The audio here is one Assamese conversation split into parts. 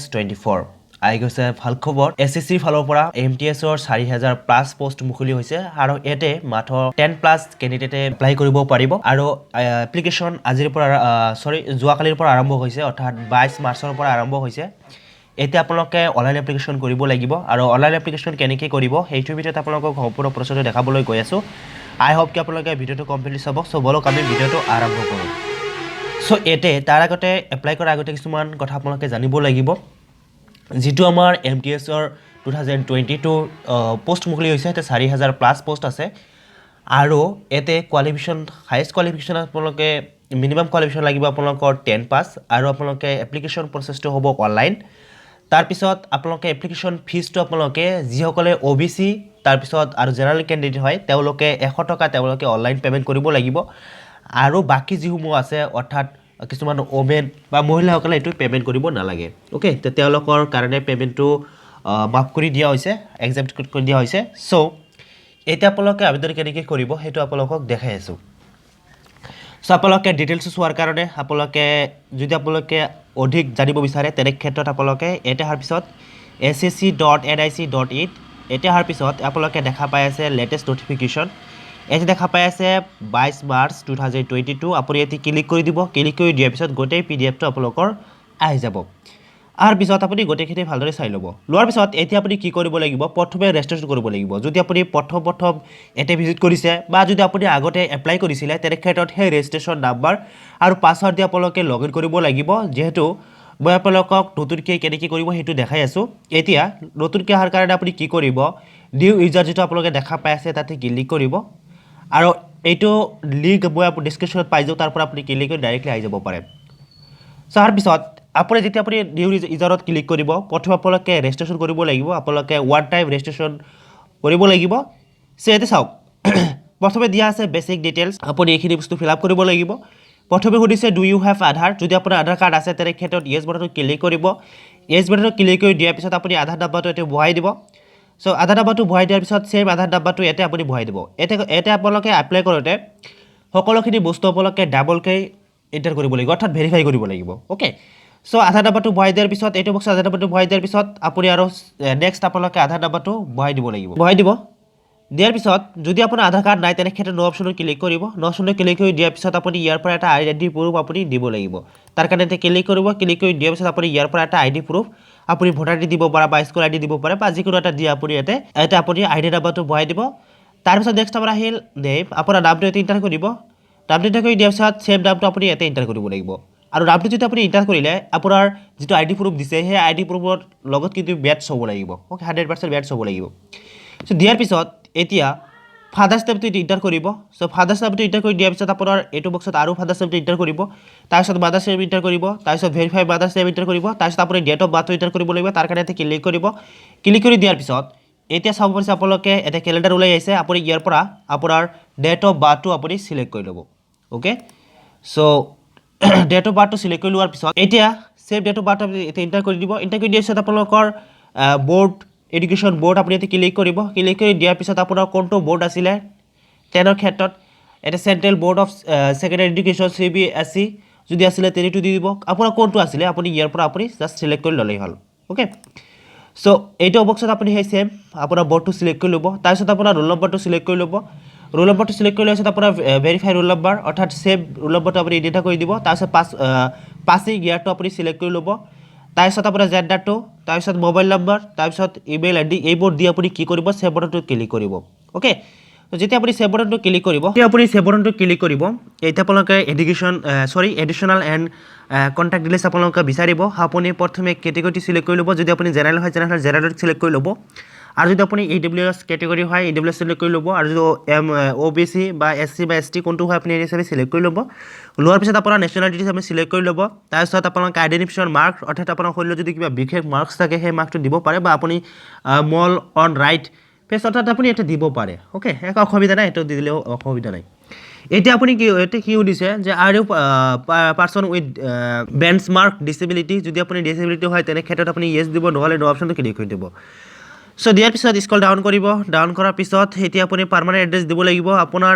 S24 আই গৈছে ভাল খবৰ এসএসসি ফালৰ পৰা এমটিএছৰ 4000 প্লাস পোষ্ট মুকলি হৈছে আৰু এতে মাত্ৰ 10 প্লাস ক্যান্ডিডেটে এপ্লাই কৰিব পাৰিব আৰু এপ্লিকেশন আজিৰ পৰা যোৱাকালিৰ পৰা আৰম্ভ হৈছে অৰ্থাৎ 22 মাৰ্চৰ পৰা আৰম্ভ হৈছে এতিয়া আপোনালোকে অনলাইন এপ্লিকেশন কৰিব লাগিব আৰু অনলাইন এপ্লিকেশন কেনেকৈ কৰিব সেইটো ভিডিঅ'ত আপোনালোকক সম্পূৰ্ণ প্ৰচেছটো দেখাবলৈ গৈ আছো আই হোপ কি আপোনালোকে ভিডিঅ'টো কমপ্লিটলি চাব সো বলক আমি ভিডিঅ'টো আৰম্ভ কৰোঁ সো এতে তাৰ আগতে এপ্লাই কৰাৰ আগতে কিছুমান কথা আপোনালোকে জানিব লাগিব যেটো আমাৰ এমটিএছৰ 2022 পোষ্ট মুকলি হৈছে এটা 4000 প্লাস পোষ্ট আছে আৰু এতে কোৱালিফিকেশন হাইয়েষ্ট কোৱালিফিকেশন আপোনালোকে মিনিমাম কোৱালিফিকেশন লাগিব আপোনালোকৰ 10 পাস আৰু আপোনালোকে এপ্লিকেশন প্ৰসেছটো হ'ব অনলাইন তাৰ পিছত আপোনালোকে এপ্লিকেশন ফিজটো আপোনালোকে যিসকলে ওবিসি তাৰ পিছত আৰু জেনাৰেল ক্যান্ডিডেট হয় তেওঁলোকে 100 টকা তেওঁলোকে অনলাইন পেমেন্ট কৰিব লাগিব আৰু বাকি যিসমূহ আছে অৰ্থাৎ কিছুমান ওমেন বা মহিলাসকলে এটো পেমেন্ট কৰিব নালাগে ওকে তে তেওঁলোকৰ কাৰণে পেমেন্টটো মাফ কৰি দিয়া হৈছে এক্সেপ্ট কৰি দিয়া হৈছে সো এটা আপোনালোকে আবেদন কেনেকৈ কৰিব হেতু আপোনালোকক দেখাই আছো সো আপোনালোকে ডিটেইলছ চোৱাৰ কাৰণে আপোনালোকে যদি আপোনালোকে অধিক জানিব বিচাৰে তেনে ক্ষেত্ৰত আপোনালোকে এটা হাৰ পিছত ssc.nic.in এটা হাৰ পিছত আপোনালোকে দেখা পাই আছে লেটেষ্ট নটিফিকেশন এতে দেখা পাই আছে 22 মাৰ্চ 2022 আপুনি এতি ক্লিক কৰি দিব ক্লিক কৰি দিয়াৰ পিছত গোটেই পিডিএফটো আপোনালোকৰ আহি যাব আৰ পিছত আপুনি গোটেইখিনি ভালদৰে চাই ল'ব লোৱাৰ পিছত এতিয়া আপুনি কি কৰিব লাগিব প্ৰথমে ৰেজিষ্ট্ৰেচন কৰিব লাগিব যদি আপুনি প্ৰথম এতে ভিজিট কৰিছে বা যদি আপুনি আগতে এপ্লাই কৰিছিলে তেনে ক্ষেত্ৰত হে ৰেজিষ্ট্ৰেচন নাম্বাৰ আৰু পাছৱৰ্ড দি আপোনালোকে লগইন কৰিব লাগিব যেহেতু মই আপোনালোকক নতুনকৈ কেনেকৈ কৰিব হেতু দেখাই আছো এতিয়া নতুনকৈ অহাৰ কাৰণে আপুনি কি কৰিব নিউ ইউজাৰ যেটো আপোনালোকে দেখা পাই আছে তাতে ক্লিক কৰিব আৰু এইটো লিংক মই আপোনাৰ ডেসক্ৰিপচনত পাই যাও তাৰ পৰা আপুনি ক্লিক কৰি ডাইৰেক্টলি আহি যাব পাৰে সো তাৰ পিছত আপুনি যেতিয়া আপুনি নিউ ইউজাৰত ক্লিক কৰিব প্ৰথমে আপোনালোকে ৰেজিষ্ট্ৰেচন কৰিব লাগিব আপোনালোকে ওৱান টাইম ৰেজিষ্ট্ৰেচন কৰিব লাগিব সো এতে চাওক প্ৰথমে দিয়া আছে বেসিক ডিটেইলছ আপুনি এইখিনি বস্তু ফিল আপ কৰিব লাগিব প্ৰথমে সুধিছে ডু ইউ হ্যাভ আধাৰ যদি আপোনাৰ আধাৰ কাৰ্ড আছে তেনে ক্ষেত্ৰত ইয়েস বাটনত ক্লিক কৰিব ইয়েস বাটনত ক্লিক কৰি দিয়াৰ পিছত আপুনি আধাৰ নাম্বাৰটো এতে বহাই দিব সো আধাৰ নাম্বাৰটো বহাই দিয়াৰ পিছত সেম আধাৰ নাম্বাৰটো এতে আপুনি বহাই দিব এতে আপোনালোকে এপ্লাই কৰোতে সকলোখিনি বস্তু আপোনালোকে ডাবলকৈ এন্টাৰ কৰিব লাগিব অৰ্থাৎ ভেৰিফাই কৰিব লাগিব ওকে সো আধাৰ নাম্বাৰটো বহাই দিয়াৰ পিছত এইটো বক্স আধাৰ নাম্বাৰটো বহাই দিয়াৰ পিছত আপুনি আৰু নেক্সট আপোনালোকে আধাৰ নাম্বাৰটো বহাই দিব লাগিব বহাই দিব দিয়াৰ পিছত যদি আপোনাৰ আধাৰ কাৰ্ড নাই তেনে ক্ষেত্ৰত নো অপচনত ক্লিক কৰিব নো অপচনত ক্লিক কৰি দিয়াৰ পিছত আপুনি ইয়াৰ পৰা এটা আইডি প্ৰুফ আপুনি দিব লাগিব তাৰ কাৰণে তে ক্লিক কৰিব ক্লিক কৰি দিয়াৰ পিছত আপুনি ইয়াৰ পৰা এটা আইডি প্ৰুফ আপুনি ভোটাৰ আইডি দিব পাৰে বা স্কুল আইডি দিব পাৰে বা যিকোনো এটা দি আপুনি এটা আপুনি আইডি নাম্বাৰটো বহাই দিব তাৰ পিছত নেক্সট আমাৰ আহিল নেম আপোনাৰ নামটো এতে এন্টাৰ কৰিব নামটো এন্টাৰ কৰি দিয়াৰ পিছত সেম নামটো আপুনি এতে এন্টাৰ কৰিব লাগিব আৰু নামটো যদি আপুনি এন্টাৰ কৰিলে আপোনাৰ যেটো আইডি প্ৰুফ দিছে হে আইডি প্ৰুফৰ লগত কিন্তু মেটচ হ'ব লাগিব ওকে 100% মেটচ হ'ব লাগিব সো দিয়াৰ পিছত এতিয়া ফাদাৰ্স নেমটো এন্টাৰ কৰিব সো ফাদাৰ্স নামটো এন্টাৰ কৰি দিয়াৰ পিছত আপোনাৰ এটো বক্সত আৰু ফাদাৰ্স নেমটো এন্টাৰ কৰিব তাৰ পিছত মাদাৰ্স নেম এন্টাৰ কৰিব তাৰ পিছত ভেৰিফাই মাদাৰ্স নেম এন্টাৰ কৰিব তাৰ পিছত আপুনি ডেট অফ বাৰ্থ এন্টাৰ কৰিব লাগিব তাৰ কাৰণে ক্লিক কৰিব ক্লিক কৰি দিয়াৰ পিছত এতিয়া চাব পাৰিছে আপোনালোকে এটা ক্যালেন্ডাৰ ওলাই আহিছে আপুনি ইয়াৰ পৰা আপোনাৰ ডেট অফ বাৰ্থটো আপুনি সিলেক্ট কৰি ল'ব ওকে সো ডেট অফ বাৰ্থটো সিলেক্ট কৰি লোৱাৰ পিছত এতিয়া সেভ ডেট অফ বাৰ্থ আপুনি এতে এন্টাৰ কৰি দিব এন্টাৰ কৰি দিয়াৰ পিছত আপোনালোকৰ বোৰ্ড এডুকেশন বোৰ্ড আপুনি এতে ক্লিক কৰিব ক্লিক কৰি দিয়াৰ পিছত আপোনাৰ কোনটো বোৰ্ড আছিল 10ৰ ক্ষেত্ৰত এটা central board of secondary education CBSE যদি আছিল তেনিটো দি দিব আপোনাৰ কোনটো আছিল আপুনি ইয়াৰ পৰা আপুনি জাস্ট সিলেক্ট কৰি ললেই হল ওকে সো এইটো বক্সত আপুনি হে সেম আপোনাৰ বোৰ্ডটো সিলেক্ট কৰি লব তাৰ পিছত আপোনাৰ ৰোল নম্বৰটো সিলেক্ট কৰি লব ৰোল নম্বৰটো সিলেক্ট কৰি লৈছে আপোনাৰ ভেৰিফাই ৰোল নম্বৰ অৰ্থাৎ সেভ ৰোল নম্বৰটো আপুনি এডিট কৰি দিব তাৰ পিছত পাছিং ইয়াৰটো আপুনি সিলেক্ট কৰি লব তাৰ পিছত আপোনাৰ জেন্ডাৰটো তাৰ পিছত মোবাইল নম্বৰ তাৰ পিছত ইমেইল আইডি এইবোৰ দি আপুনি কি কৰিব সেভ বাটনটো ক্লিক কৰিব ওকে তো যেতিয়া আপুনি সেভ বাটনটো ক্লিক কৰিব তেতিয়া আপুনি সেভ বাটনটো ক্লিক কৰিব এটা আপোনালোকে এডিশনাল এণ্ড কন্টাক্ট ডিটেইলছ আপোনালোকে বিচাৰিব আপুনি প্ৰথমে কেটেগৰি সিলেক্ট কৰি ল'ব যদি আপুনি জেনাৰেল হয় জেনাৰেল সিলেক্ট কৰি ল'ব আৰু যদি আপুনি ইডব্লিউএছ কেটেগৰি হয় ইডব্লিউএছ সিলেক্ট কৰি ল'ব আৰু যদি ওবিসি বা এসসি বা এসটি কোনটো হয় আপুনি এই সিলেক্ট কৰি ল'ব লোৱাৰ পিছত আপোনাৰ নেশ্যনেলিটি আপুনি সিলেক্ট কৰি ল'ব তাৰ পিছত আপোনালোকে আইডেন্টিফিকেশন মাৰ্ক অৰ্থাৎ আপোনাৰ শৰীৰত যদি কিবা বিশেষ মাৰ্কছ থাকে সেই মাৰ্কটো দিব পাৰে বা আপুনি মল অন ৰাইট ফেস অৰ্থাৎ আপুনি এটা দিব পাৰে ওকে এক অসুবিধা নাই এটো দিলেও অসুবিধা নাই এতিয়া আপুনি কি উদিছে যে are you person with benchmark disability যদি আপুনি ডিসেবিলিটি হয় তেনে ক্ষেত্ৰত আপুনি ইয়েস দিব নহলে নো অপশনটো ক্লিক কৰি দিব সো দিয়াৰ পিছত স্ক্ৰল ডাউন কৰিব ডাউন কৰাৰ পিছত এতিয়া আপুনি পাৰ্মানেন্ট এড্ৰেছ দিব লাগিব আপোনাৰ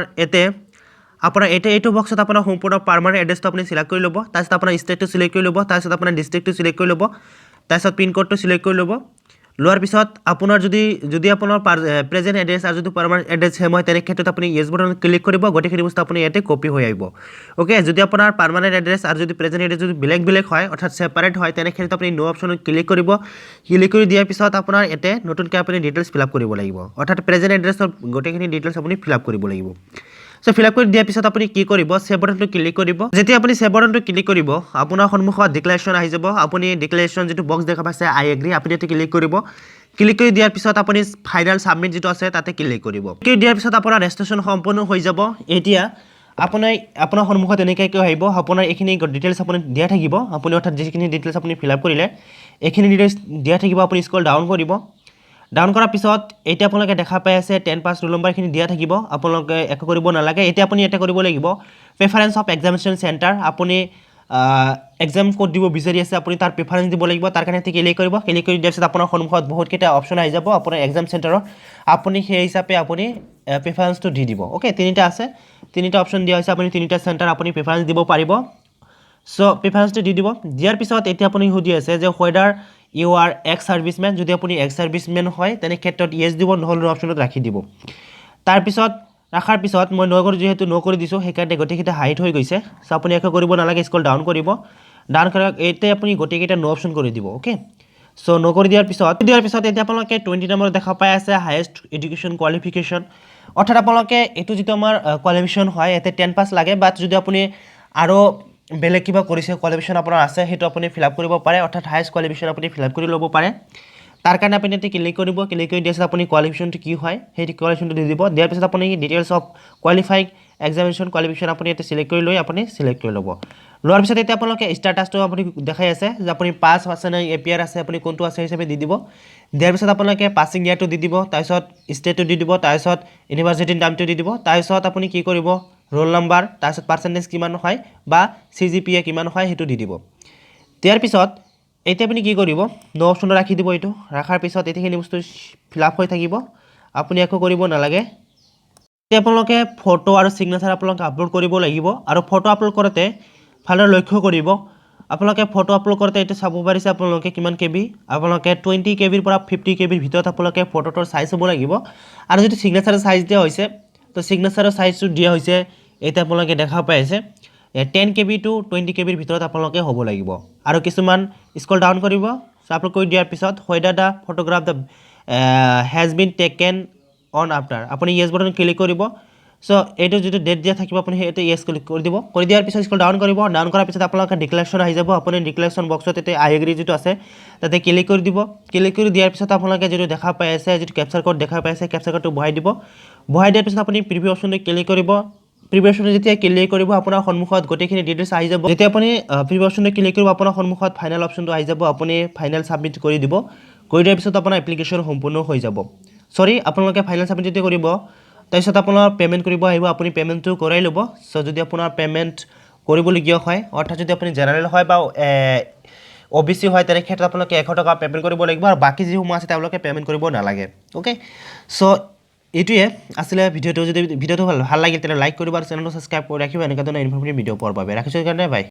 এইটো বক্সত আপোনাৰ সম্পূৰ্ণ পাৰ্মানেন্ট এড্ৰেছটো আপুনি সিলেক্ট কৰি ল'ব তাৰপিছত আপোনাৰ ষ্টেটটো সিলেক্ট কৰি ল'ব তাৰপিছত আপোনাৰ ডিস্ট্ৰিক্টটো সিলেক্ট কৰি ল'ব তাৰপিছত পিনক'ডটো চিলেক্ট কৰি ল'ব লোৱাৰ পিছত আপোনাৰ যদি আপোনাৰ প্ৰেজেণ্ট এড্ৰেছ আৰু যদি পাৰ্মানেণ্ট এড্ৰেছ ছেম হয় তেনে ক্ষেত্ৰত আপুনি য়েছ বাটনত ক্লিক কৰিব গোটেইখিনি বস্তু আপুনি ইয়াতে কপি হৈ আহিব অ'কে যদি আপোনাৰ পাৰ্মানেণ্ট এড্ৰেছ আৰু যদি প্ৰেজেণ্ট এড্ৰেছ যদি বেলেগ হয় অৰ্থাৎ ছেপাৰেট হয় তেনে ক্ষেত্ৰত আপুনি নো অপশ্যনত ক্লিক কৰিব ক্লিক কৰি দিয়াৰ পিছত আপোনাৰ ইয়াতে নতুনকৈ আপুনি ডিটেইলছ ফিল আপ কৰিব লাগিব অৰ্থাৎ প্ৰেজেণ্ট এড্ৰেছৰ গোটেইখিনি ডিটেইলছ আপুনি ফিল আপ কৰিব লাগিব সো ফিল আপ কৰি দিয়াৰ পিছত আপুনি কি কৰিব সেভ বাটনটো ক্লিক কৰিব যেতিয়া আপুনি সেভ বাটনটো ক্লিক কৰিব আপোনাৰ সন্মুখত ডিক্লেৰেশ্যন আহি যাব আপুনি ডিক্লেৰেশ্যন যিটো বক্স দেখা পাইছে আই এগ্ৰি আপুনি ইয়াতে ক্লিক কৰিব ক্লিক কৰি দিয়াৰ পিছত আপুনি ফাইনেল সাবমিট যিটো আছে তাতে ক্লিক কৰিব ক্লিক দিয়াৰ পিছত আপোনাৰ ৰেজিষ্ট্ৰেশ্যন সম্পূৰ্ণ হৈ যাব এতিয়া আপোনাৰ সন্মুখত এনেকৈ আহিব আপোনাৰ এইখিনি ডিটেইলছ আপুনি দিয়া থাকিব আপুনি অৰ্থাৎ যিখিনি ডিটেইলছ আপুনি ফিল আপ কৰিলে এইখিনি ডিটেইলছ দিয়া থাকিব আপুনি স্ক্ৰল ডাউন কৰিব ডাউন কৰাৰ পিছত এতিয়া আপোনালোকে দেখা পাই আছে 10 পাছ ৰোল নম্বৰখিনি দিয়া থাকিব আপোনালোকে একো কৰিব নালাগে এতিয়া আপুনি এটা কৰিব লাগিব প্ৰেফাৰেন্স অফ এক্সামিনেশ্যন চেণ্টাৰ আপুনি এক্সাম কোড দিব বিচাৰি আছে আপুনি তাৰ প্ৰেফাৰেন্স দিব লাগিব তাৰ কাৰণে ক্লিক কৰিব ক্লিক কৰি দিয়াৰ পিছত আপোনাৰ সন্মুখত বহুতকেইটা অপশ্যন আহি যাব আপোনাৰ এক্সাম চেণ্টাৰৰ আপুনি সেই হিচাপে আপুনি প্ৰেফাৰেন্সটো দি দিব অ'কে তিনিটা আছে তিনিটা অপশ্যন দিয়া হৈছে আপুনি তিনিটা চেণ্টাৰ আপুনি প্ৰেফাৰেন্স দিব পাৰিব সো প্ৰেফাৰেন্সটো দি দিব দিয়াৰ পিছত এতিয়া আপুনি সুধি আছে যে হোৱেডাৰ ইউ আৰ এক্স সাৰ্ভিসমেন যদি আপুনি এক্স সাৰ্ভিসমেন হয় তেনে ক্ষেত্ৰত ইয়েছ দিব নহ'লে অপশ্যনত ৰাখি দিব তাৰপিছত ৰাখাৰ পিছত মই যেহেতু ন কৰি দিছোঁ সেইকাৰণে গোটেইকেইটা হাইট হৈ গৈছে সো আপুনি একো কৰিব নালাগে স্ক্ৰল ডাউন কৰিব ডাউন কৰাৰ এইতে আপুনি গোটেইকেইটা ন অপশ্যন কৰি দিব অ'কে সো ন কৰি দিয়াৰ পিছত এতিয়া আপোনালোকে 20 নম্বৰ দেখা পাই আছে হাইয়েষ্ট এডুকেশ্যন কোৱালিফিকেশ্যন অৰ্থাৎ আপোনালোকে এইটো যিটো আমাৰ কোৱালিফিকেশ্যন হয় ইয়াতে 10 পাছ লাগে বাট যদি আপুনি আৰু বেলেগ কিবা কৰিছে কোৱালিফিকেশ্যন আপোনাৰ আছে সেইটো আপুনি ফিল আপ কৰিব পাৰে অৰ্থাৎ হাইয়েষ্ট কোৱালিফিকেশ্যন আপুনি ফিল আপ কৰি ল'ব পাৰে তাৰ কাৰণে আপুনি ইয়াতে ক্লিক কৰিব ক্লিক কৰি দিয়াৰ পিছত আপুনি কোৱালিফিকেশ্যনটো কি হয় সেই কোৱালিফিকেশ্যনটো দি দিব দিয়াৰ পিছত আপুনি details of qualifying examination qualification আপুনি ইয়াতে চিলেক্ট কৰি লৈ আপুনি চিলেক্ট কৰি ল'ব লোৱাৰ পিছত এতিয়া আপোনালোকে ষ্টাটাছটো আপুনি দেখাই আছে যে আপুনি পাছ আছে নে এপিয়াৰ আছে আপুনি কোনটো আছে হিচাপে দি দিব দিয়াৰ পিছত আপোনালোকে পাছিং ইয়াৰটো দি দিব তাৰপিছত ষ্টেটটো দি দিব তাৰপিছত ইউনিভাৰ্চিটিৰ নামটো দি দিব তাৰপিছত আপুনি কি কৰিব ৰোল নম্বৰ তাৰপিছত পাৰ্চেণ্টেজ কিমান হয় বা CGPA কিমান হয় সেইটো দি দিব দিয়াৰ পিছত এতিয়া আপুনি কি কৰিব ন অপশ্যনত ৰাখি দিব এইটো ৰাখাৰ পিছত এইখিনি বস্তু ফিল আপ হৈ থাকিব আপুনি একো কৰিব নালাগে এতিয়া আপোনালোকে ফটো আৰু সিগনেচাৰ আপোনালোকে আপলোড কৰিব লাগিব আৰু ফটো আপলোড কৰোঁতে ভালদৰে লক্ষ্য কৰিব আপোনালোকে ফটো আপলোড কৰোঁতে এইটো চাব পাৰিছে আপোনালোকে কিমান KB আপোনালোকে 20 KBৰ পৰা 50 KBৰ ভিতৰত আপোনালোকে ফটোটোৰ সাইজ হ'ব লাগিব আৰু যদি সিগনেচাৰৰ সাইজ দিয়া হৈছে তো সিগনেচাৰৰ সাইজটো দিয়া হৈছে এটা আপোনালোকে দেখা পাই আছে 10 KB to 20 KBৰ ভিতৰত আপোনালোকে হ'ব লাগিব আৰু কিছুমান স্ক্ৰল ডাউন কৰিব আপলোড কৰি দিয়াৰ পিছত whether the photograph the has been taken on after আপুনি ইয়েছ বাটন ক্লিক কৰিব সো এইটো যিটো ডেট দিয়া থাকিব আপুনি সেইটো ইয়েছ ক্লিক কৰি দিব কৰি দিয়াৰ পিছত স্ক্ৰল ডাউন কৰিব ডাউন কৰাৰ পিছত আপোনালোকে ডিক্লেৰেশ্যন আহি যাব আপুনি ডিক্লেৰেশ্যন বক্সত এতে আই এগ্ৰি যিটো আছে তাতে ক্লিক কৰি দিব ক্লিক কৰি দিয়াৰ পিছত আপোনালোকে যিটো দেখা পাই আছে যিটো কেপচাৰ কোড দেখা পাই আছে কেপচাৰ কোডটো বহাই দিব বহাই দিয়াৰ পিছত আপুনি প্ৰিভিউ অপশ্যনটো ক্লিক কৰিব প্ৰিভিউ অপশ্যনটো যেতিয়া ক্লিক কৰিব আপোনাৰ সন্মুখত গোটেইখিনি ডিটেইলছ আহি যাব যেতিয়া আপুনি প্ৰিভিউ অপশ্যনটো ক্লিক কৰিব আপোনাৰ সন্মুখত ফাইনেল অপশ্যনটো আহি যাব আপুনি ফাইনেল সাবমিট কৰি দিব কৰি দিয়াৰ পিছত আপোনাৰ এপ্লিকেশ্যন সম্পূৰ্ণ হৈ যাব সৰি আপোনালোকে ফাইনেল সাবমিট যেতিয়া কৰিব তাৰপিছত আপোনাৰ পেমেণ্ট কৰিব আহিব আপুনি পেমেণ্টটো কৰাই ল'ব সো যদি আপোনাৰ পেমেণ্ট কৰিবলগীয়া হয় অৰ্থাৎ যদি আপুনি জেনেৰেল হয় বা OBC হয় তেনে ক্ষেত্ৰত আপোনালোকে 100 টকা পেমেণ্ট কৰিব লাগিব আৰু বাকী যিসমূহ আছে তেওঁলোকে পেমেণ্ট কৰিব নালাগে অ'কে সো এইটোৱে আছিলে ভিডিঅ'টো যদি ভিডিঅ'টো ভাল লাগিল তেনে লাইক কৰিব আৰু চেনেলটো ছাবস্ক্ৰাইব কৰি ৰাখিব এনেকুৱা ধৰণৰ ইনফৰ্মেটিভ ভিডিঅ' পোৱাৰ বাবে ৰাখিছোঁ কাৰণে বাই